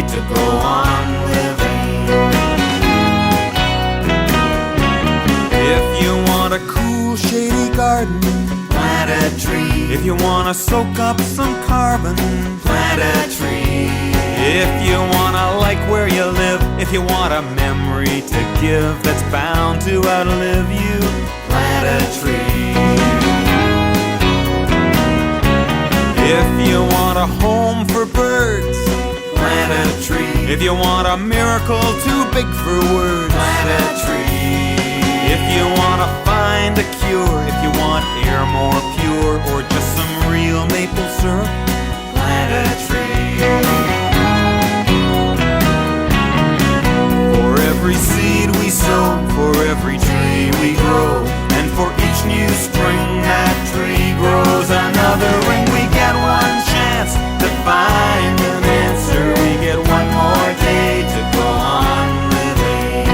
day to go on living. If you want a cool, shady garden, plant a tree. If you want to soak up some carbon, plant a tree. If you want to like where you live, if you want a memory to give that's bound to outlive you, plant a tree. If you want a home for birds, plant a tree. If you want a miracle too big for words, plant a tree. If you want to find a cure, if you want air more pure, or just some real maple syrup, plant a tree. For every seed we sow, for every tree we grow, and for each new spring that tree grows another ring. We get one chance to find an answer. We get one more day to go on living.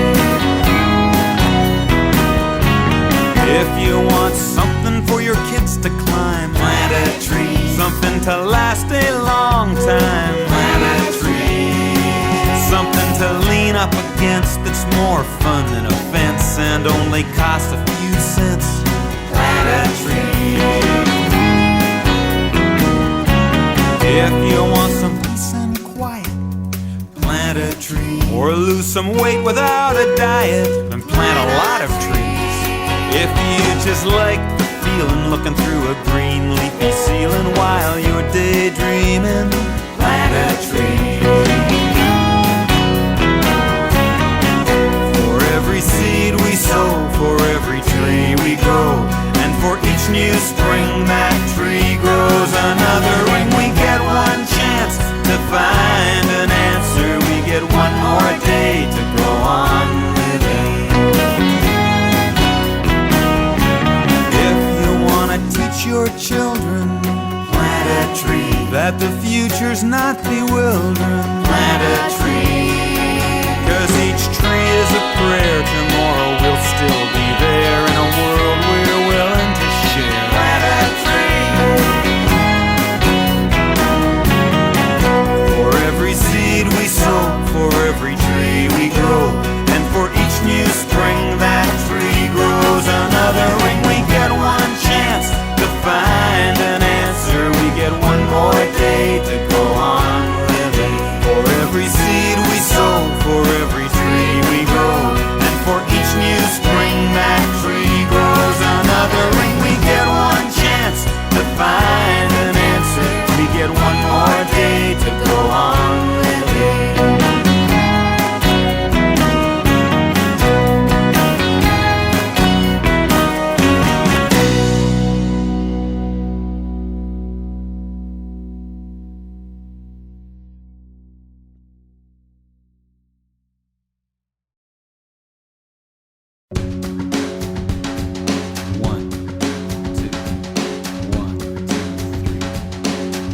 If you want something for your kids to climb, plant a tree. Something to last a long time, plant a tree. Something to lean up against that's more fun than a fence and only costs a few cents, plant a tree. If you want some peace and quiet, plant a tree. Or lose some weight without a diet, and plant a lot of trees. If you just like the feeling looking through a green leafy ceiling while you're daydreaming, plant a tree. For every seed we sow, for every tree we grow, and for each new spring that tree grows another ring. We get one chance to find an answer. We get one more day to go on living. If you want to teach your children, plant a tree. That the future's not bewildering, plant a tree. 'Cause each tree is a prayer. Tomorrow we'll still be there in a world we're willing to share. Plant a tree. For every seed we sow, for every tree we grow, and for each new spring that tree grows another ring. We get one chance to find an answer. We get one more day to go on living. For every seed we sow, for every tree we grow, and for each new spring that tree grows another ring. We get one chance to find an answer. We get one more day to go on living.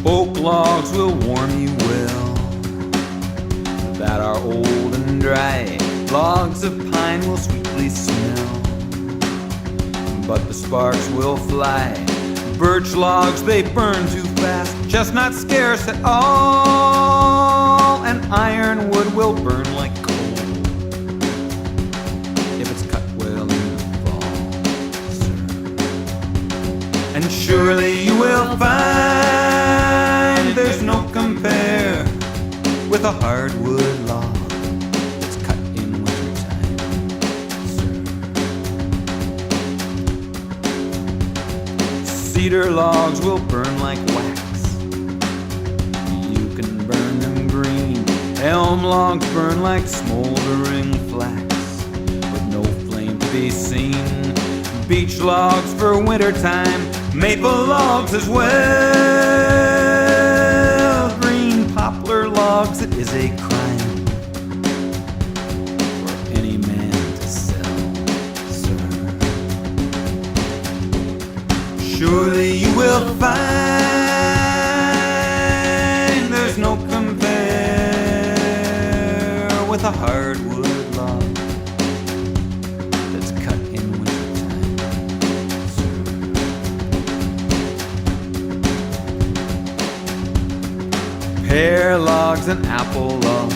Oak logs will warm you well, that are old and dry. Logs of pine will sweetly smell, but the sparks will fly. Birch logs, they burn too fast, chestnut scarce at all, and ironwood will burn like coal if it's cut well in the fall, sir. And surely you will find there's no compare with a hardwood log that's cut in wintertime, sir. Cedar logs will burn like wax. You can burn them green. Elm logs burn like smoldering flax, with no flame to be seen. Beech logs for wintertime, maple logs as well. Green poplar logs, it is a crime for any man to sell, sir. Surely you will find there's no compare with a hardwood log that's cut in wintertime, sir. pear logs and apple logs,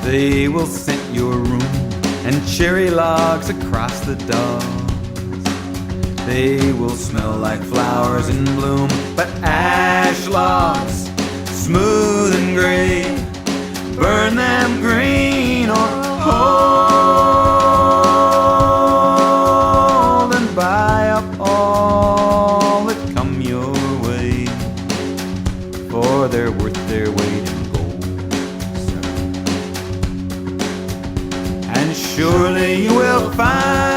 they will scent your room, and cherry logs across the dogs, they will smell like flowers in bloom. But ash logs, smooth and gray, burn them green or hold and buy up all that come your way, for they're worth their weight in gold, sir. And surely you will find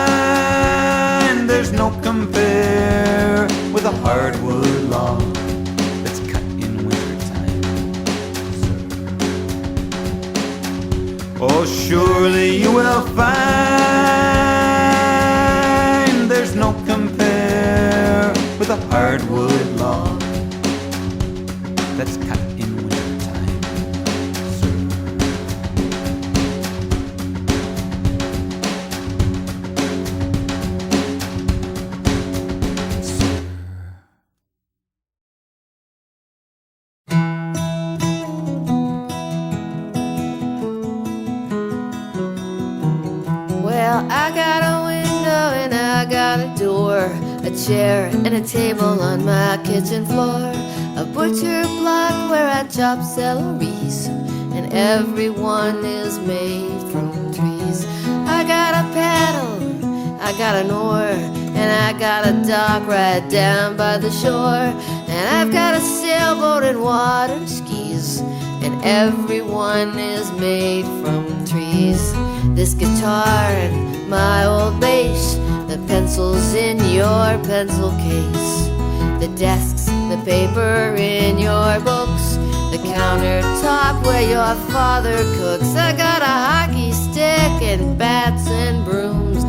there's no compare with a hardwood log that's cut in wintertime, sir. Oh, surely you will find there's no compare with a hardwood log that's cut in wintertime, sir. Well, I got a window and I got a door, a chair and a table on my kitchen floor, a butcher block where I chop celeries, and everyone is made from trees. I got a paddle, I got an oar, and I got a dock right down by the shore, and I've got a sailboat and water skis, and everyone is made from trees. This guitar and my old bass, the pencils in your pencil case, the desks, the paper in your books, the countertop where your father cooks. I got a hockey stick and bats and brooms,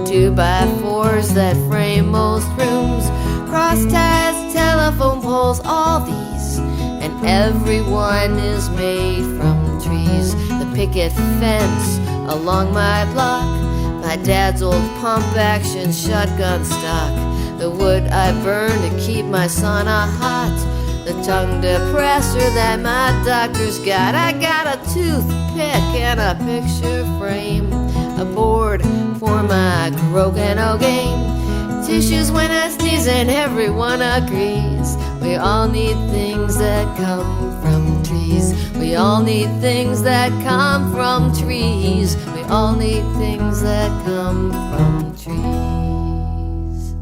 2x4s that frame most rooms, cross ties, telephone poles, all these, and everyone is made from trees. The picket fence along my block, my dad's old pump-action shotgun stock, the wood I burn to keep my sauna hot, the tongue depressor that my doctor's got. I got a toothpick and a picture frame, a board for my croquet game, tissues when I sneeze, and everyone agrees we all need things that come from trees. We all need things that come from trees. We all need things that come from trees.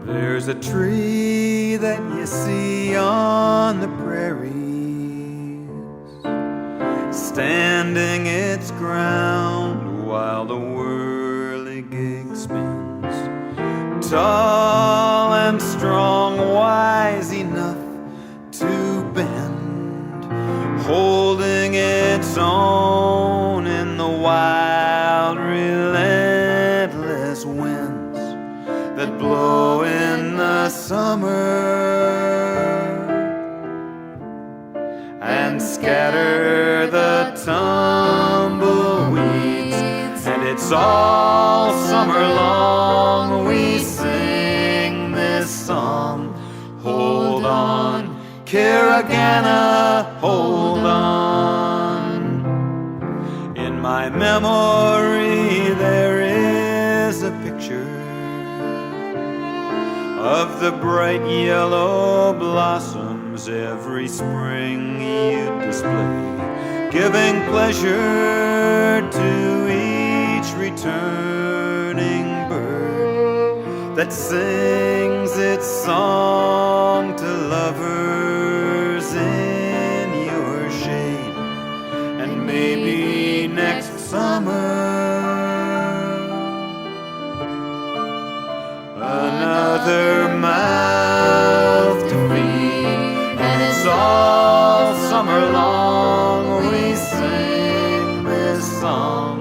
There's a tree that you see on the prairies, standing its ground while the whirligig spins, tall and strong, wise enough to bend, holding its own in the wild, relentless winds that blow in the summer and scatter the tumbleweeds. And it's all summer long we sing this song. Hold on, Caragana, hold on. In my memory there is a picture of the bright yellow blossoms every spring you display, giving pleasure to each returning bird that sings its song to lovers in your shade. And maybe next summer another mouth to feed, and it's all summer long we sing this song.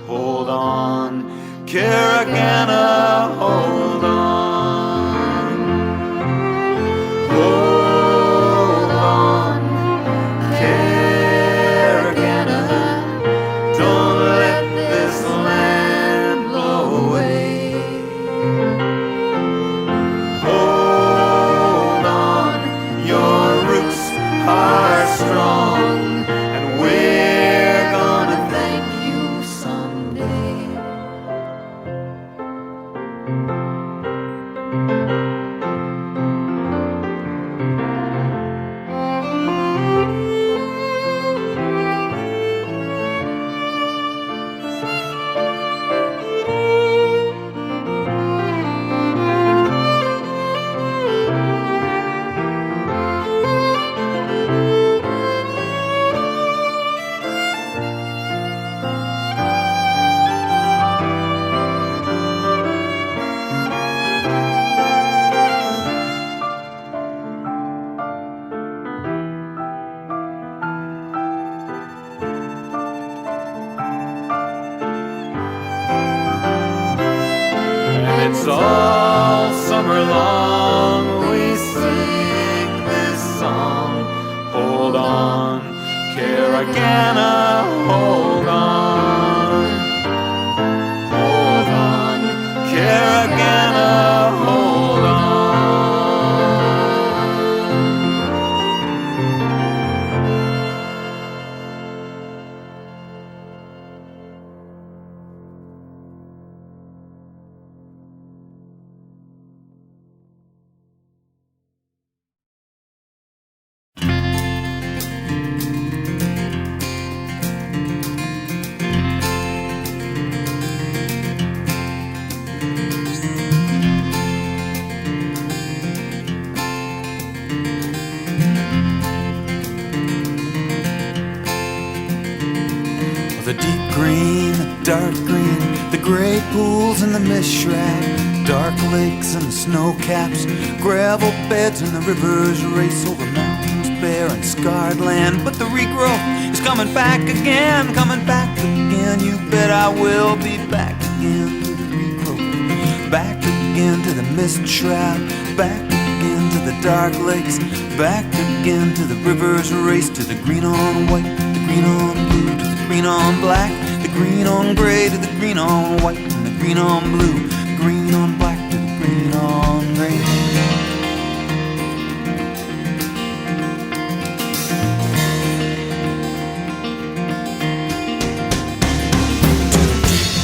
Hold on, Caragana, hold on. The deep green, the dark green, the gray pools and the mist shroud, dark lakes and the snow caps, gravel beds and the rivers race over mountains bare and scarred land. But the regrowth is coming back again, coming back again. You bet I will be back again to the regrowth, back again to the mist shroud, back again to the dark lakes, back again to the rivers race, to the green on white, the green on blue, to the green on black, the green on gray, to the green on white, and the green on blue, green on black, to the green on gray.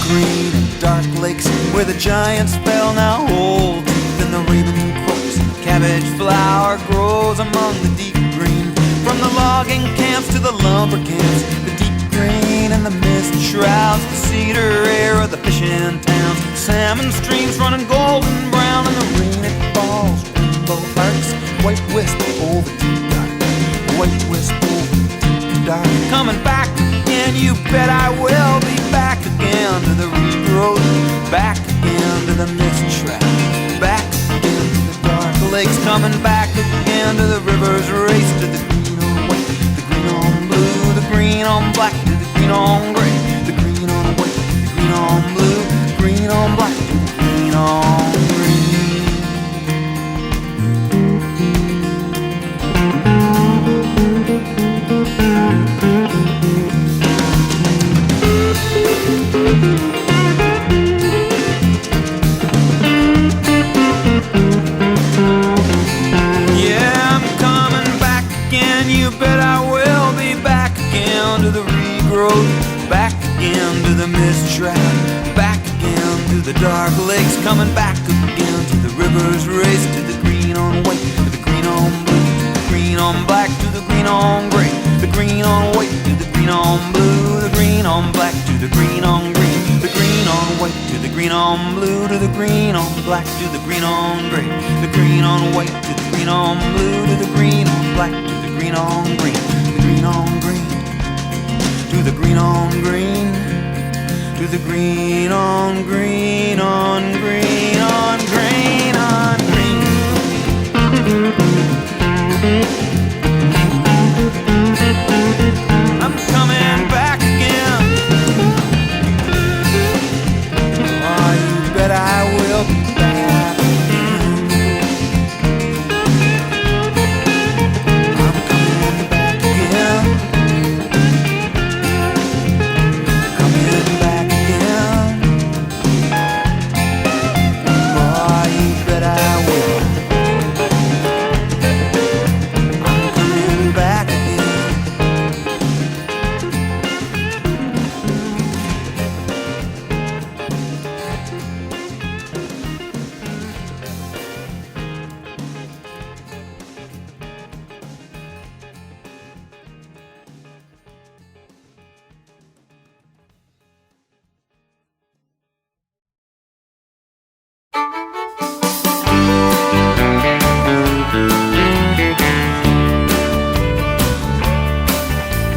Green and dark lakes where the giants fell, now old. Then the raven croaks and the cabbage flower grows among the deep green. From the logging camps to the lumber camps, the deep green and the mist shrouds, the cedar air of the fishing towns, salmon streams running golden brown, and the rain it falls, rainbow arcs, white wisp over deep dark, white wisp over deep dark. Coming back again, you bet I will be back again to the regrowth, back again to the mist shroud, back again to the dark lakes, coming back again to the rivers race, to the green on white, the green on blue, the green on black, to the green on gray, the green on white, the green on blue, the green on black, to the green on green. Yeah, I'm coming back again, you bet I will be back again to the regrowth, back again to the mist shroud, back again to the dark lakes, coming back again to the rivers race, to the green on white, to the green on blue, to the green on black, to the green on gray, the green on white, to the green on blue, the green on black, to the green on green, the green on white, to the green on blue, to the green on black, to the green on gray, the green on white, to the green on blue, to the green on black, to the green on green, the green on green, to the green on green, to the green on green on green on green on green. I'm coming back again. Oh, you bet I will be back again. I'm coming back again. Coming back again. Oh, you bet I will. I'm coming back again.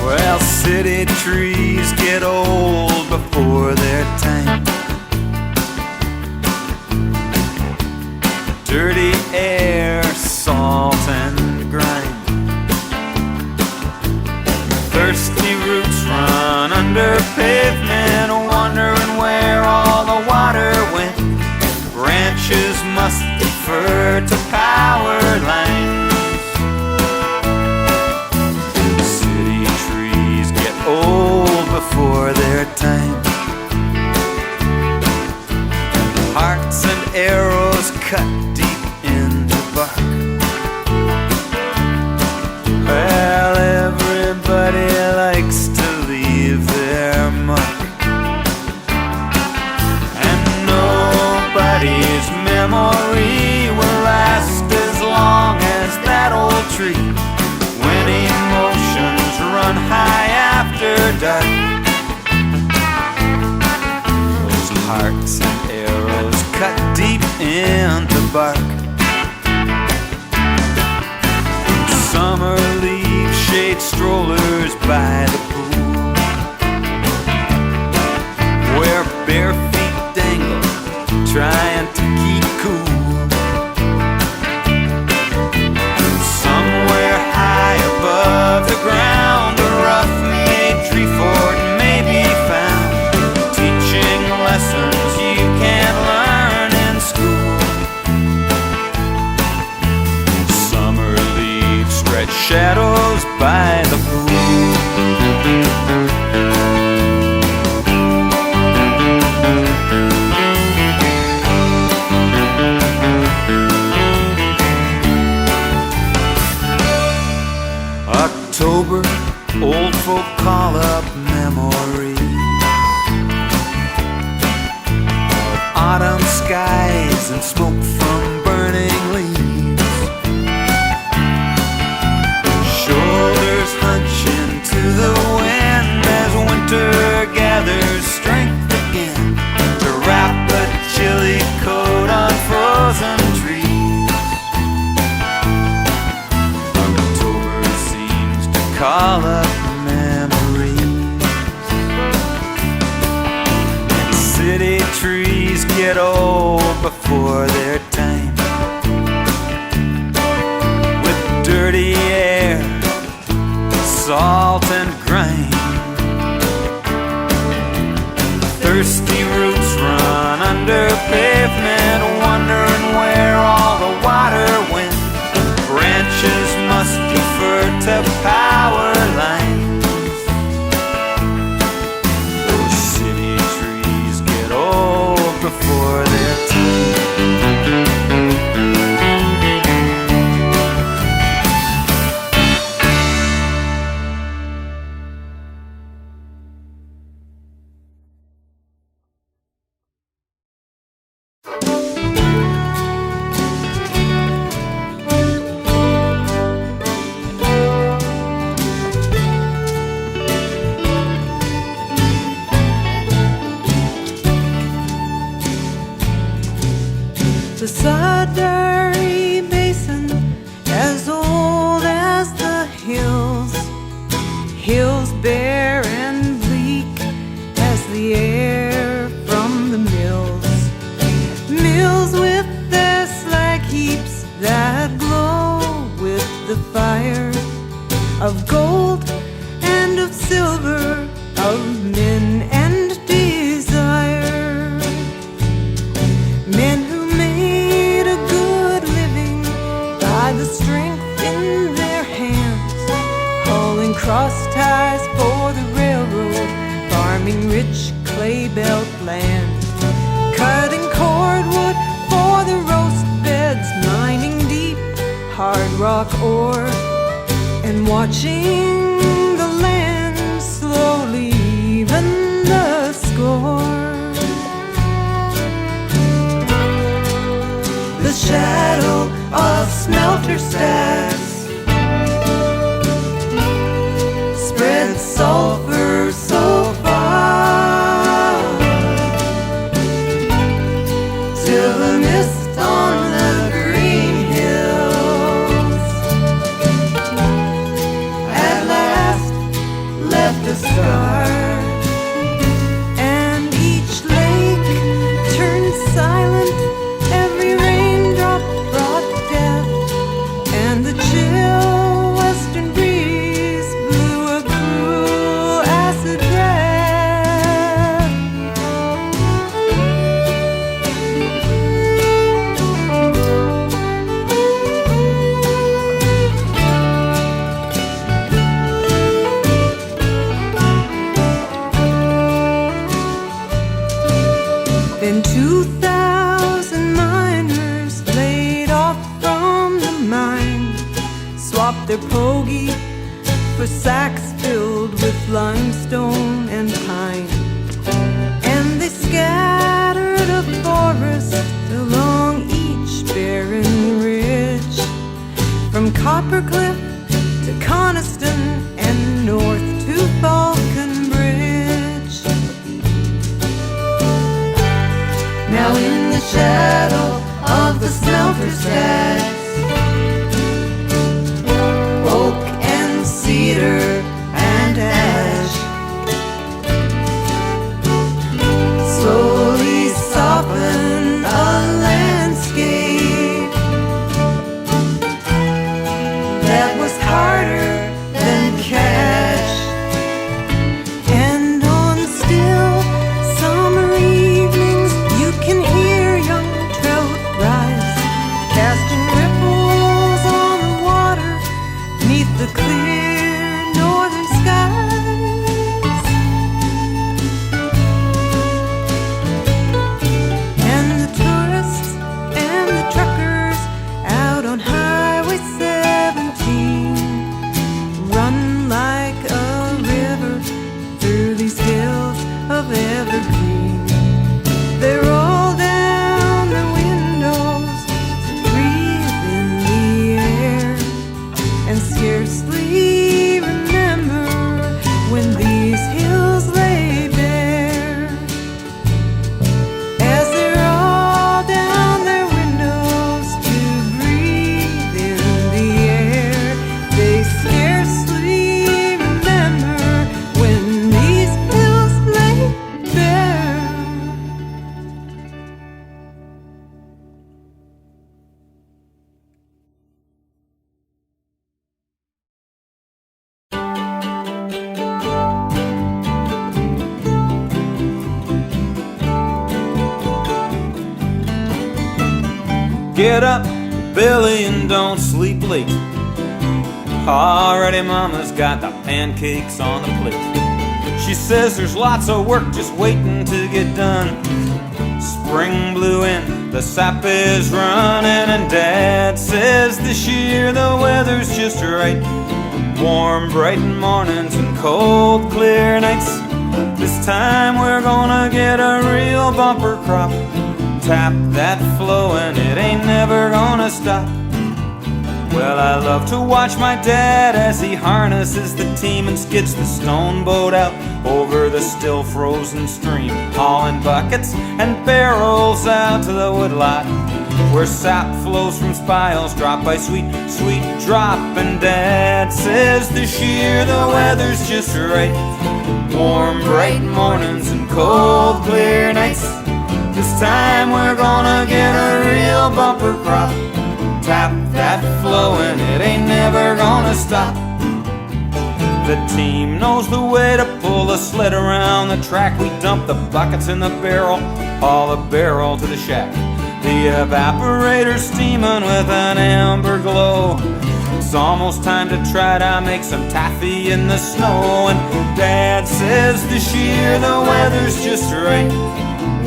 Well, city trees get old before their time. Dirty air, salt and grime. Thirsty roots run under pavement, wondering where all the water went. Branches must defer to power lines. City trees get old before their time. Hearts and arrows cut deep into bark. Well, everybody likes to leave their mark, and nobody's memory will last as long as that old tree. When emotions run high after dark, those hearts and arrows cut deep into bark. Summer leaves shade strollers by the pool. shadows by the pool. October, old folk call up memories of autumn skies and smoke from burning leaves. Shoulders hunching to the wind as winter gathers strength again to wrap a chilly coat on frozen trees. Call up memories. And city trees get old before their time, with dirty air, salt and grime. Thirsty roots run under pavement, wondering where all the water went. Branches must defer to power lines. Those city trees get old before their The Sudbury Basin, as old as the hills, hills bare and bleak as the air from the mills, mills with their slag heaps that glow with the fire of gold and of silver, of men and desire, men who the strength in their hands, hauling cross ties for the railroad, farming rich clay belt land, cutting cordwood for the roast beds, mining deep hard rock ore, and watching the land slowly even the score. The shadow of smelter stacks spread sulfur so far, till the mist on the green hills at last left a scar, and each lake turned silent. Every raindrop brought death, and the chill western breeze blew a cruel acid breath. Then 2,000 miners laid off from the mine, swapped their pogey for sacks filled with limestone and pine, and they scattered a forest along each barren ridge, from Coppercliff to Coniston and north to Falcon Bridge. Now in the shadow of the smelter stacks, oak and cedar and ash slowly soften a landscape that was harder than cash. And on still summer evenings you can hear young trout rise, casting ripples on the water 'neath the clear northern skies, and the tourists and the truckers out on Highway 17 run like a river through these hills of evergreen. They're all down the windows to breathe in the air, and scarcely remember when these hills lay bare. As they're all down their windows to breathe in the air, they scarcely remember when these hills lay bare. Get up, Billy, and don't sleep late. Already Mama's got the pancakes on the plate. She says there's lots of work just waiting to get done. Spring blew in, the sap is running, and Dad says this year the weather's just right. Warm, bright mornings and cold, clear nights. This time we're gonna get a real bumper crop. Tap that flow and it ain't never gonna stop. Well, I love to watch my dad as he harnesses the team and skids the stone boat out over the still frozen stream, hauling buckets and barrels out to the woodlot where sap flows from spiles dropped by sweet, sweet drop. And Dad says this year the weather's just right. Warm, bright mornings and cold, clear nights. This time we're gonna get a real bumper crop. Tap that flow and it ain't never gonna stop. The team knows the way to pull the sled around the track. We dump the buckets in the barrel, haul the barrel to the shack. The evaporator's steaming with an amber glow. It's almost time to try to make some taffy in the snow. And Dad says this year the weather's just right.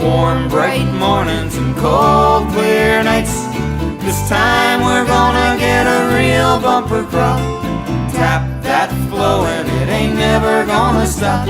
Warm, bright mornings and cold, clear nights. This time we're gonna get a real bumper crop. Tap that flow and it ain't never gonna stop.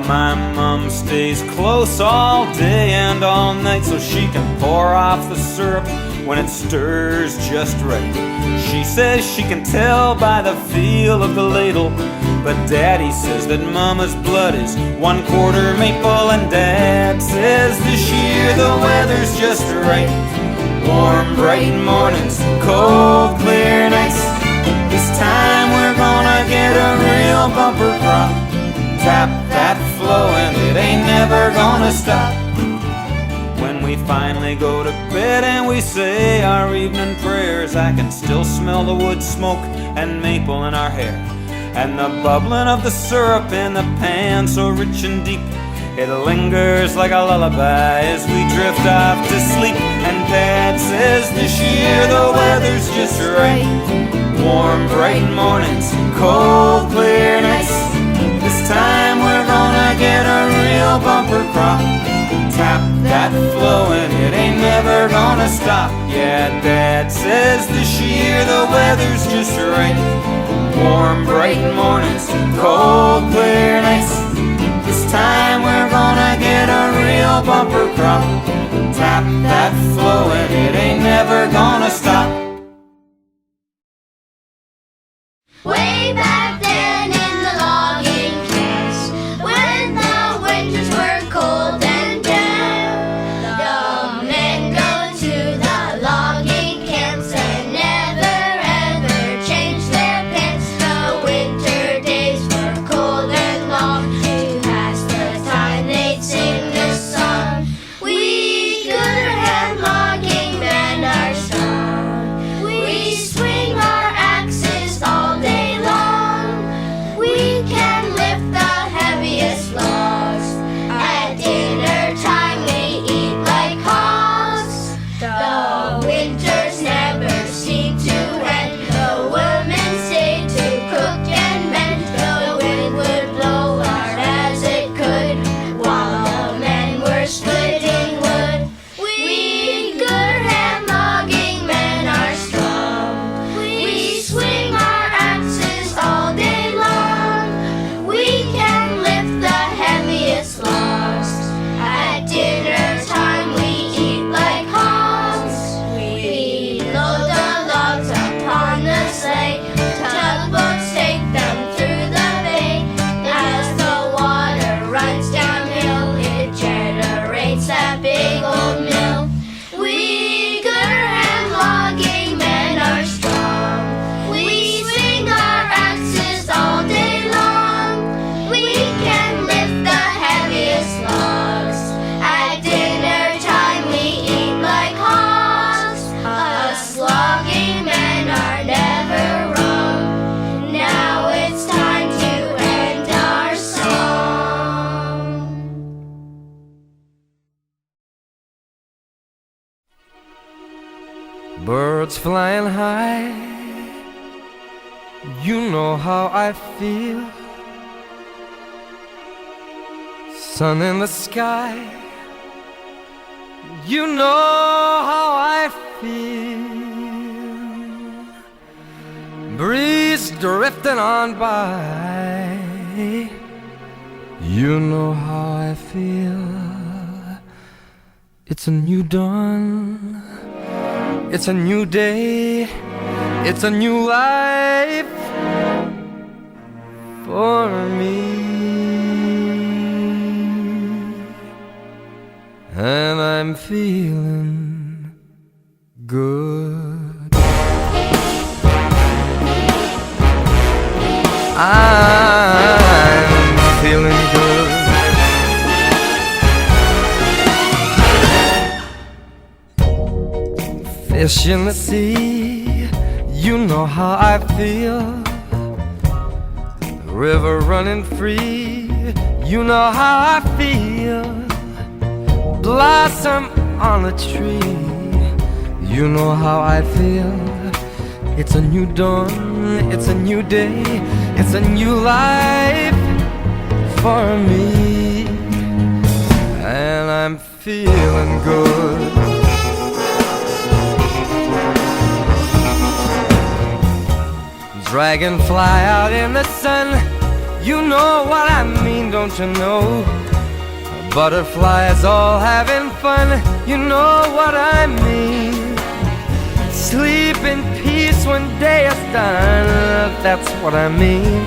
My mom stays close all day and all night so she can pour off the syrup when it stirs just right. She says she can tell by the feel of the ladle, but Daddy says that Mama's blood is 1/4 maple. And Dad says this year the weather's just right. Warm, bright mornings, cold, clear nights. This time we're gonna get a real bumper crop. Tap that flow and it ain't never gonna stop. When we finally go to bed and we say our evening prayers, I can still smell the wood smoke and maple in our hair, and the bubbling of the syrup in the pan so rich and deep. It lingers like a lullaby as we drift off to sleep. And Dad says this year the weather's just right. Warm, bright mornings, cold, clear nights. This time we're gonna get a real bumper crop. Tap that flow and it ain't never gonna stop. Yeah, Dad says this year the weather's just right. Warm, bright mornings, cold, clear nights. This time we're gonna get a real bumper crop. Tap that flow and it ain't never gonna stop. Way back then in the logging camps, when the winters were cold and damp, the men go to the birds flying high. You know how I feel. Sun in the sky. You know how I feel. Breeze drifting on by. You know how I feel. It's a new dawn. It's a new day. It's a new life for me. And I'm feeling good. I'm feeling good. Fish in the sea, you know how I feel. The river running free, you know how I feel. Blossom on a tree, you know how I feel. It's a new dawn, it's a new day, it's a new life for me. And I'm feeling good. Dragonfly out in the sun, you know what I mean, don't you know? Butterflies all having fun, you know what I mean. Sleep in peace when day is done, that's what I mean.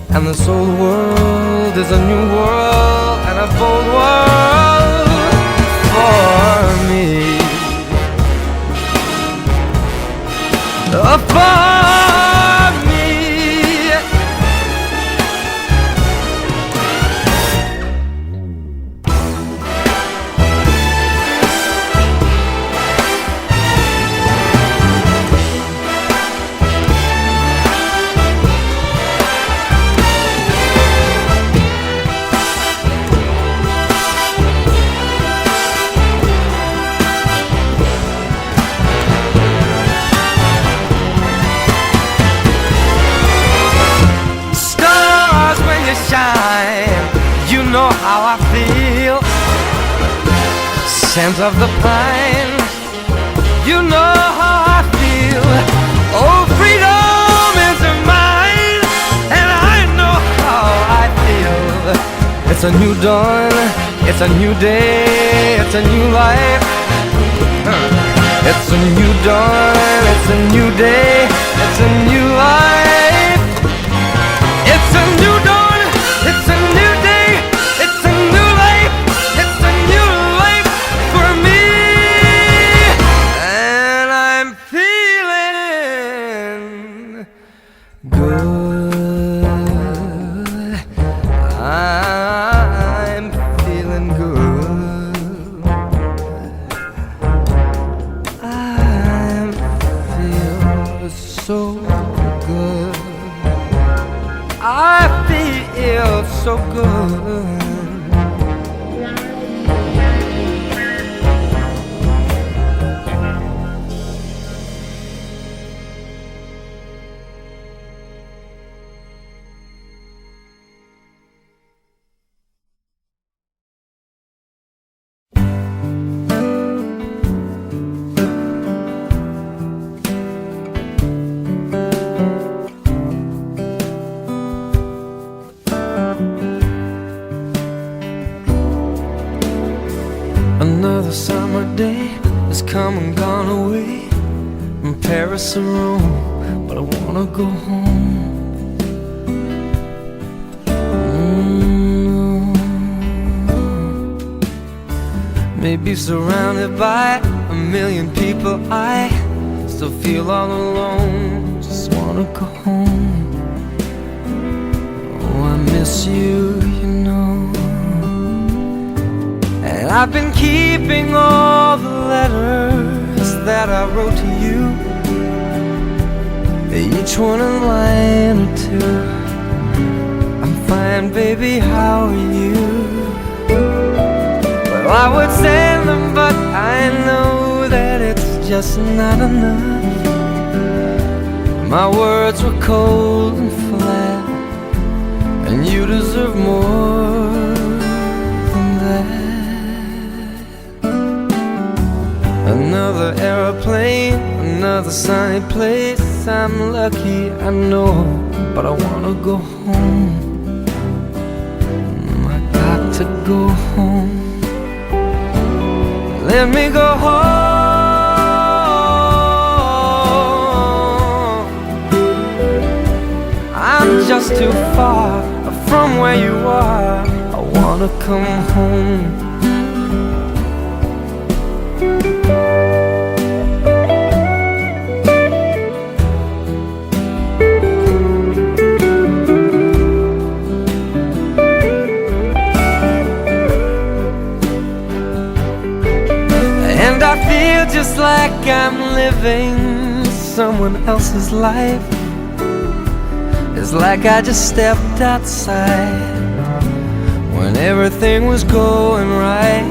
And this whole world is a new world and a bold world for me. For me. You know how I feel. Scent of the pine, you know how I feel. Oh, freedom is mine, and I know how I feel. It's a new dawn, it's a new day, it's a new life. It's a new dawn, it's a new day, it's a new life. It's a new dawn, it's a new day, it's a new life, it's a new life for me. And I'm feeling good. I'm feeling good. I feel so good. I feel so good. Another summer day has come and gone away from Paris or Rome, but I wanna go home. Maybe surrounded by a million people, I still feel all alone. Just wanna go home. Oh, I miss you, you know. And I've been keeping all the letters that I wrote to you, each one a line or two. I'm fine, baby, how are you? Well, I would send them, but I know that it's just not enough. My words were cold and flat, and you deserve more than that. Another aeroplane, another sunny place. I'm lucky, I know, but I wanna go home. I got to go home. Let me go home. I'm just too far from where you are. I wanna come home. And I feel just like I'm living someone else's life. It's like I just stepped outside when everything was going right.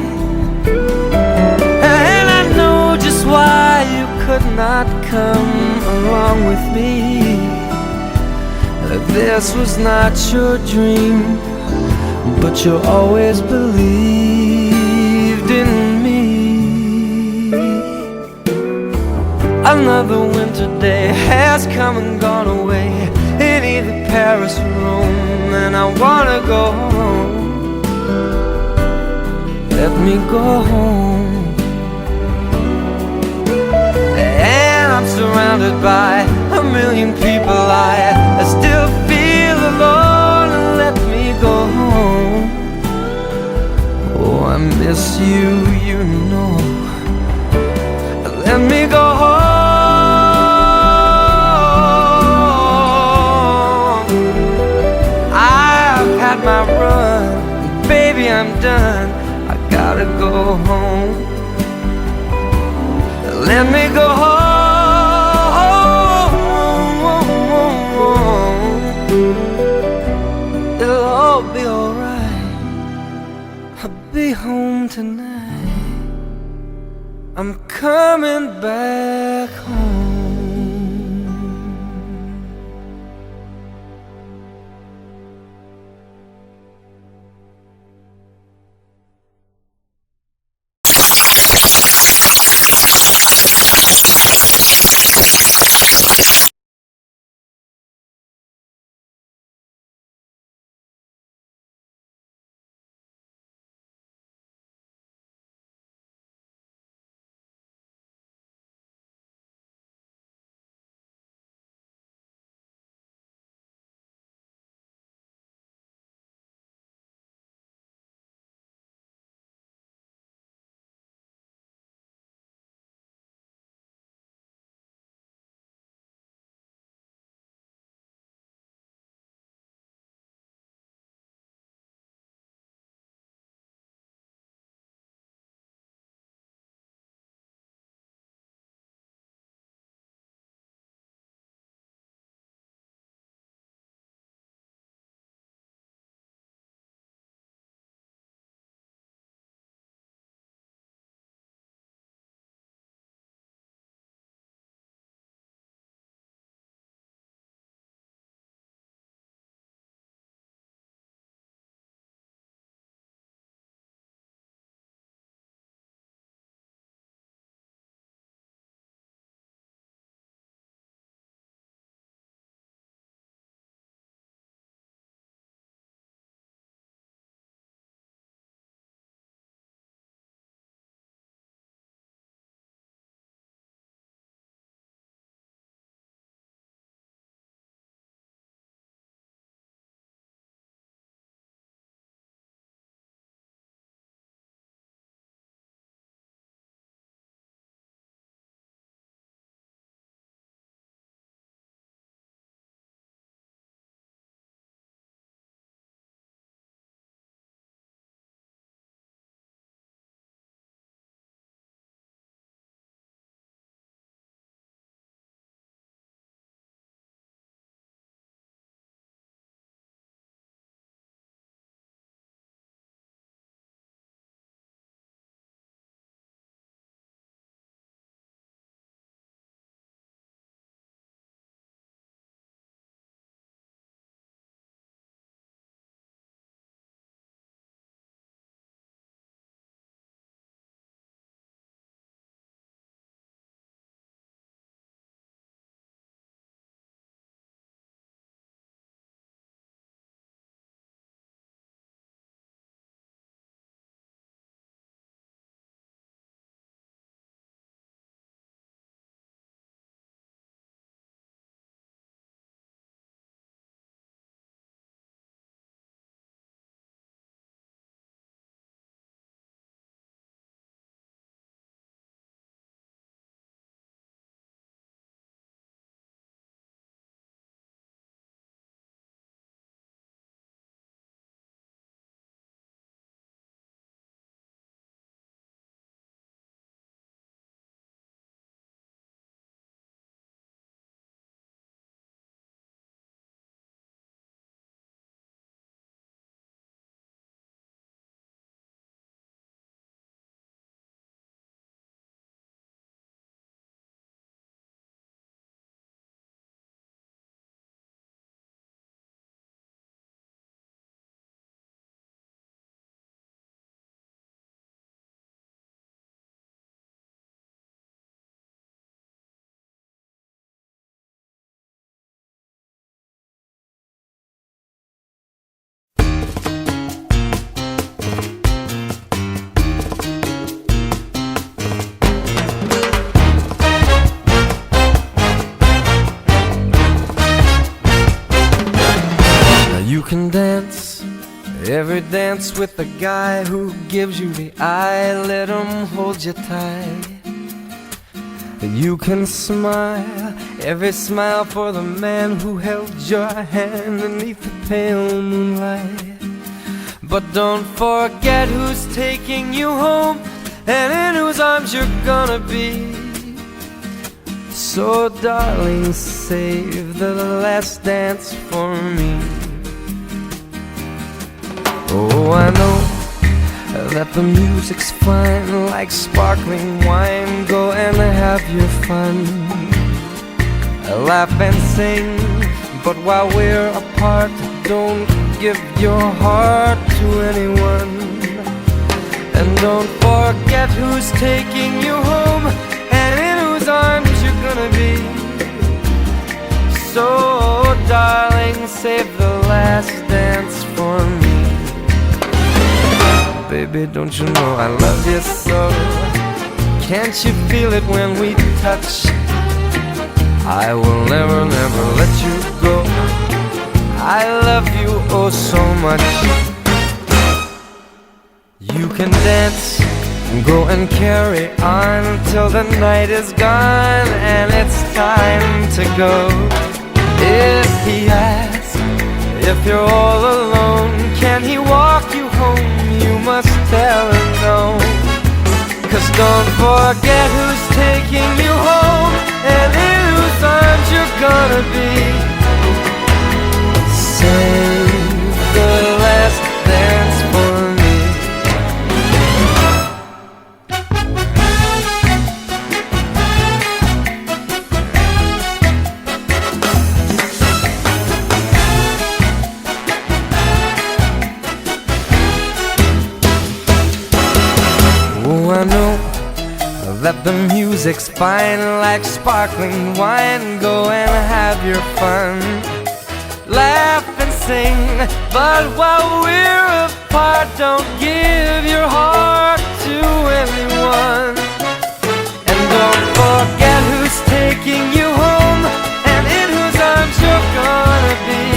And I know just why you could not come along with me. That this was not your dream, but you always believed in me. Another winter day has come and gone away in either Paris or Rome, and I wanna go home. Let me go home. And I'm surrounded by a million people. I still feel alone. Let me go home. Oh, I miss you, you know. Let me go home. I've had my run, baby, I'm done. I gotta go home. Let me go home. It'll all be alright. I'll be home tonight. I'm coming back home. Every dance with the guy who gives you the eye, let him hold you tight. You can smile, every smile for the man who held your hand beneath the pale moonlight. But don't forget who's taking you home and in whose arms you're gonna be. So darling, save the last dance for me. Oh, I know that the music's fine, like sparkling wine. Go and have your fun, laugh and sing. But while we're apart, don't give your heart to anyone. And don't forget who's taking you home and in whose arms you're gonna be. So darling, save the last dance for me. Baby, don't you know I love you so? Can't you feel it when we touch? I will never, never let you go. I love you oh so much. You can dance, go and carry on till the night is gone and it's time to go. If he asks if you're all alone, can he walk you home? You must tell him no. 'Cause don't forget who's taking you home and in whose arms you're gonna be. Save the last dance for me. Oh, I know that the music's fine, like sparkling wine. Go and have your fun, laugh and sing. But while we're apart, don't give your heart to anyone. And don't forget who's taking you home and in whose arms you're gonna be.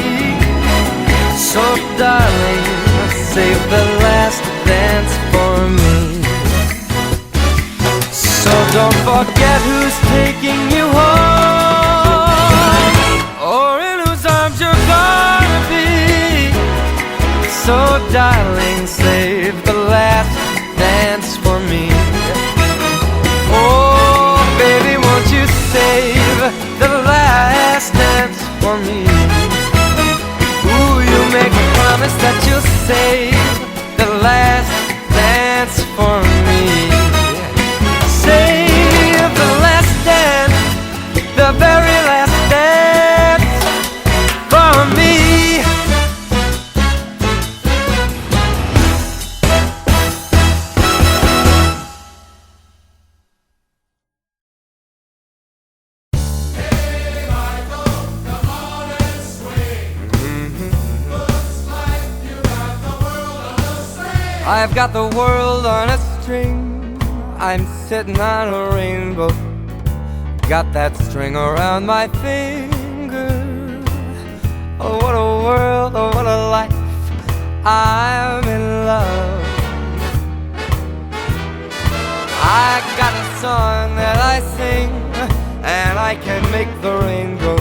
So darling, save the last dance for me. So don't forget who's taking you home or in whose arms you're gonna be. So darling, save the last dance for me. Oh baby, won't you save the last dance for me? Ooh, you make a promise that you'll save the last dance for me. Save the last dance, the very last dance for me. Hey, Michael, come on and swing. Looks like you got the world on a string. I've got the world on a string. I'm sitting on a rainbow. Got that string around my finger. Oh, what a world, oh, what a life. I'm in love. I got a song that I sing, and I can make the rain go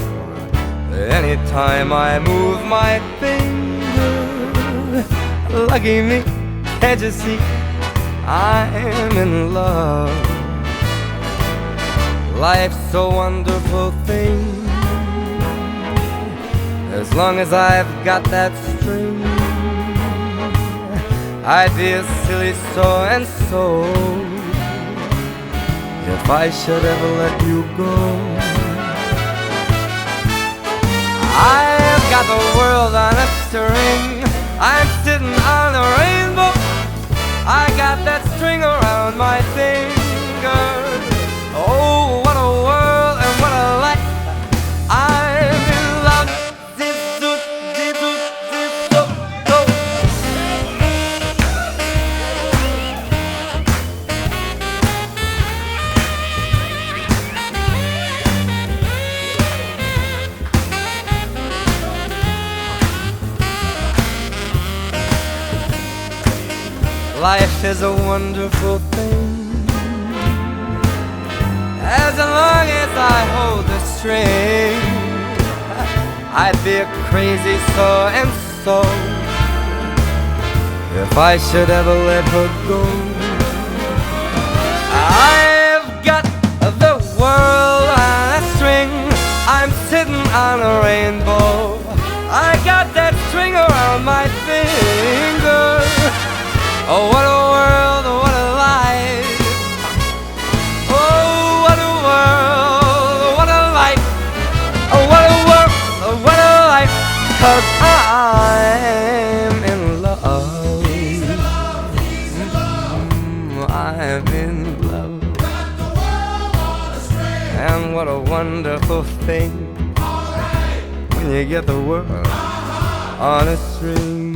anytime I move my finger. Lucky me, can't you see? I'm in love. Life's a wonderful thing. As long as I've got that string, I'd be a silly so-and-so if I should ever let you go. I've got the world on a string. I'm sitting on a rainbow. I got that string around my finger. Oh, what a world and what a life. I'm in love. life is a wonderful thing. As long as I hold the string, I'd be a crazy so-and-so if I should ever let her go. I've got the world on a string, I'm sitting on a rainbow. I got that string around my finger. Oh, what a world, what a life. Oh, what a world, what a life. Oh, what a world, what a life. 'Cause I'm in love. I'm in love. And what a wonderful thing when you get the world on a string.